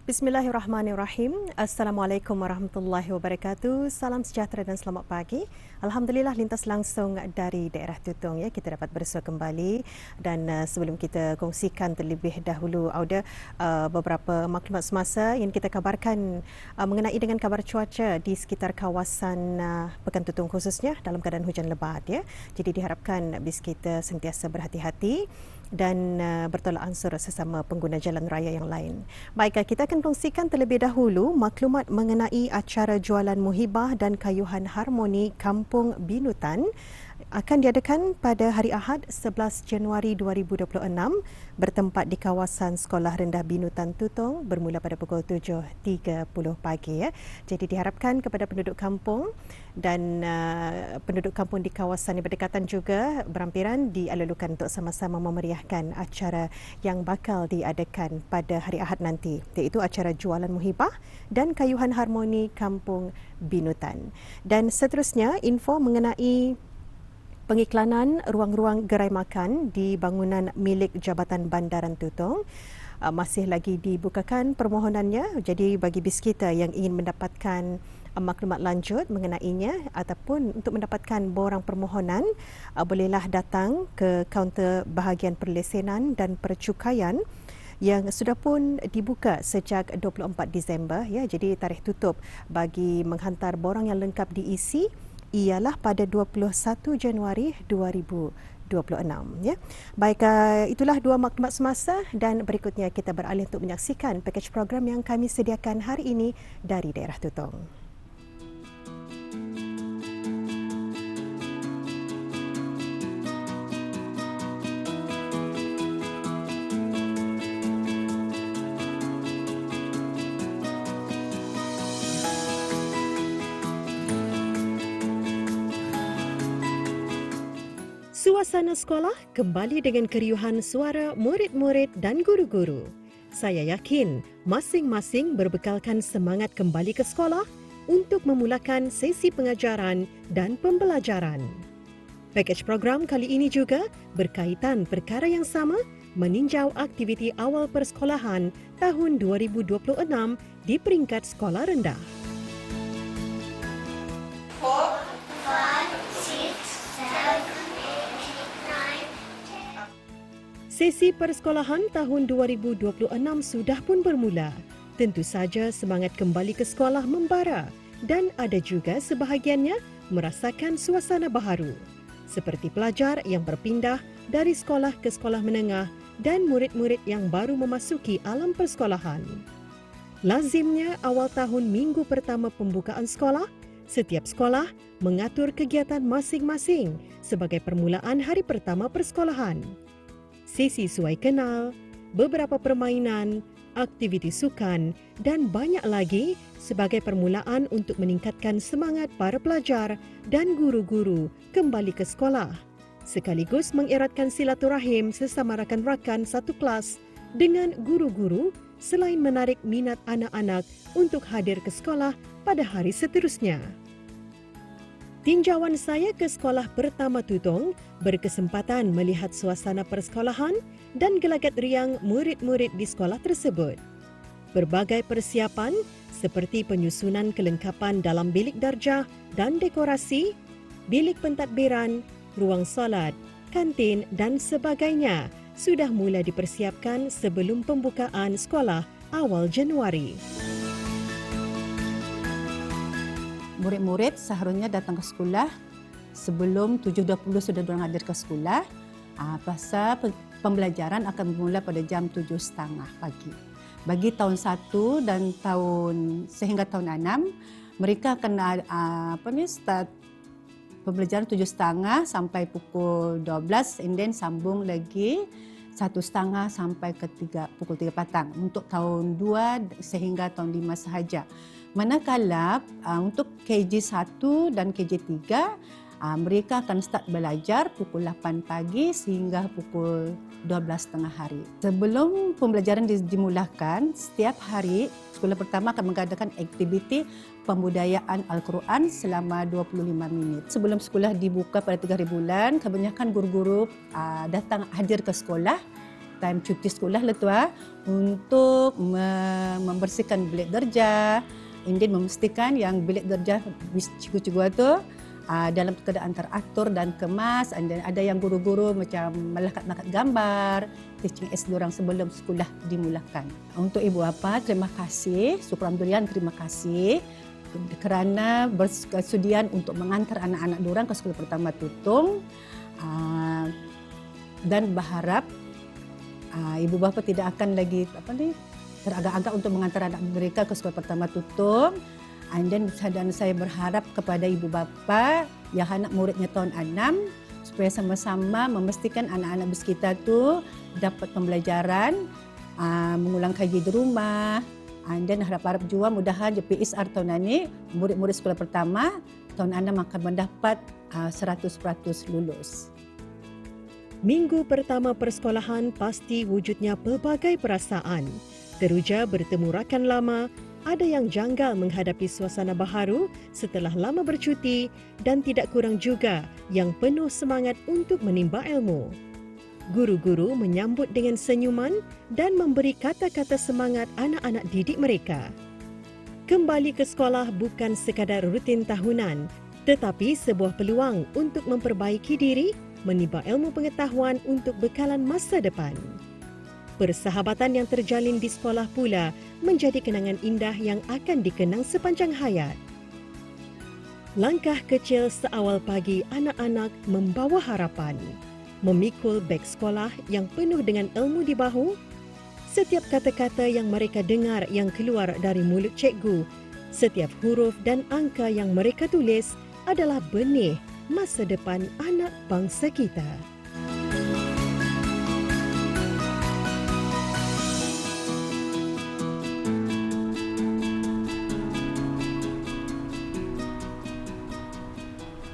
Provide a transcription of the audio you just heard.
Bismillahirrahmanirrahim. Assalamualaikum warahmatullahi wabarakatuh. Salam sejahtera dan selamat pagi. Alhamdulillah lintas langsung dari daerah Tutong ya kita dapat bersua kembali dan sebelum kita kongsikan terlebih dahulu Auda beberapa maklumat semasa yang kita kabarkan mengenai dengan kabar cuaca di sekitar kawasan Pekan Tutong khususnya dalam keadaan hujan lebat ya. Jadi diharapkan bis kita sentiasa berhati-hati dan bertolak ansur sesama pengguna jalan raya yang lain. Baik, kita akan kongsikan terlebih dahulu maklumat mengenai acara jualan muhibah dan kayuhan harmoni Kampung Binutan akan diadakan pada hari Ahad 11 Januari 2026 bertempat di kawasan Sekolah Rendah Binutan Tutong bermula pada pukul 7.30 pagi ya. Jadi diharapkan kepada penduduk kampung dan penduduk kampung di kawasan yang berdekatan juga berampiran dialulukan untuk sama-sama memeriahkan acara yang bakal diadakan pada hari Ahad nanti, iaitu acara jualan muhibah dan kayuhan harmoni Kampung Binutan. Dan seterusnya info mengenai pengiklanan ruang-ruang gerai makan di bangunan milik Jabatan Bandaran Tutong masih lagi dibukakan permohonannya. Jadi bagi bis kita yang ingin mendapatkan maklumat lanjut mengenainya ataupun untuk mendapatkan borang permohonan bolehlah datang ke kaunter bahagian perlesenan dan percukaian yang sudah pun dibuka sejak 24 Disember ya. Jadi tarikh tutup bagi menghantar borang yang lengkap diisi ialah pada 21 Januari 2026 ya. Baik, itulah dua maklumat semasa dan berikutnya kita beralih untuk menyaksikan pakej program yang kami sediakan hari ini dari daerah Tutong. Suasana sekolah kembali dengan keriuhan suara murid-murid dan guru-guru. Saya yakin masing-masing berbekalkan semangat kembali ke sekolah untuk memulakan sesi pengajaran dan pembelajaran. Pakej program kali ini juga berkaitan perkara yang sama meninjau aktiviti awal persekolahan tahun 2026 di peringkat sekolah rendah. 4, 5, 6, 7, Sesi persekolahan tahun 2026 sudah pun bermula. Tentu saja semangat kembali ke sekolah membara dan ada juga sebahagiannya merasakan suasana baharu. Seperti pelajar yang berpindah dari sekolah ke sekolah menengah dan murid-murid yang baru memasuki alam persekolahan. Lazimnya awal tahun minggu pertama pembukaan sekolah, setiap sekolah mengatur kegiatan masing-masing sebagai permulaan hari pertama persekolahan. Sesi suai kenal, beberapa permainan, aktiviti sukan dan banyak lagi sebagai permulaan untuk meningkatkan semangat para pelajar dan guru-guru kembali ke sekolah. Sekaligus mengeratkan silaturahim sesama rakan-rakan satu kelas dengan guru-guru selain menarik minat anak-anak untuk hadir ke sekolah pada hari seterusnya. Tinjauan saya ke sekolah pertama Tutong berkesempatan melihat suasana persekolahan dan gelagat riang murid-murid di sekolah tersebut. Berbagai persiapan seperti penyusunan kelengkapan dalam bilik darjah dan dekorasi, bilik pentadbiran, ruang solat, kantin dan sebagainya sudah mula dipersiapkan sebelum pembukaan sekolah awal Januari. Murid-murid seharusnya datang ke sekolah sebelum 7.20 sudah diorang hadir ke sekolah. Pasal pembelajaran akan bermula pada jam 7.30 pagi. Bagi tahun 1 dan sehingga tahun 6, mereka akan start pembelajaran 7.30 sampai pukul 12 and then sambung lagi 1.30 sampai ke pukul 3 petang untuk tahun 2 sehingga tahun 5 sahaja. Manakala untuk KG1 dan KG3, mereka akan start belajar pukul 8 pagi sehingga pukul 12.30 hari. Sebelum pembelajaran dimulakan, setiap hari sekolah pertama akan mengadakan aktiviti pembudayaan Al-Quran selama 25 minit. Sebelum sekolah dibuka pada 3 hari bulan, kebanyakan guru-guru datang hadir ke sekolah time cuti sekolah lah tu untuk membersihkan bilik darjah, kemudian memastikan yang bilik darjah cikgu-cikgu tu dalam keadaan teratur dan kemas. Dan ada yang guru-guru macam melakat-lakat gambar, teaching aids diorang sebelum sekolah dimulakan. Untuk ibu bapa, terima kasih, syukuran durian, terima kasih kerana bersesudian untuk mengantar anak-anak diorang ke sekolah pertama Tutong, dan berharap ibu bapa tidak akan lagi teragak-agak untuk mengantar anak mereka ke sekolah pertama Tutong. Dan saya berharap kepada ibu bapa yang anak muridnya tahun 6 supaya sama-sama memastikan anak-anak bus kita tu dapat pembelajaran, mengulang kaji di rumah. Dan harap-harap juga mudahan PSR tahun ini murid-murid sekolah pertama tahun 6 akan mendapat 100% lulus. Minggu pertama persekolahan pasti wujudnya pelbagai perasaan. Teruja bertemu rakan lama, ada yang janggal menghadapi suasana baharu setelah lama bercuti dan tidak kurang juga yang penuh semangat untuk menimba ilmu. Guru-guru menyambut dengan senyuman dan memberi kata-kata semangat anak-anak didik mereka. Kembali ke sekolah bukan sekadar rutin tahunan, tetapi sebuah peluang untuk memperbaiki diri, menimba ilmu pengetahuan untuk bekalan masa depan. Persahabatan yang terjalin di sekolah pula menjadi kenangan indah yang akan dikenang sepanjang hayat. Langkah kecil seawal pagi anak-anak membawa harapan, memikul beg sekolah yang penuh dengan ilmu di bahu. Setiap kata-kata yang mereka dengar yang keluar dari mulut cikgu, setiap huruf dan angka yang mereka tulis adalah benih masa depan anak bangsa kita.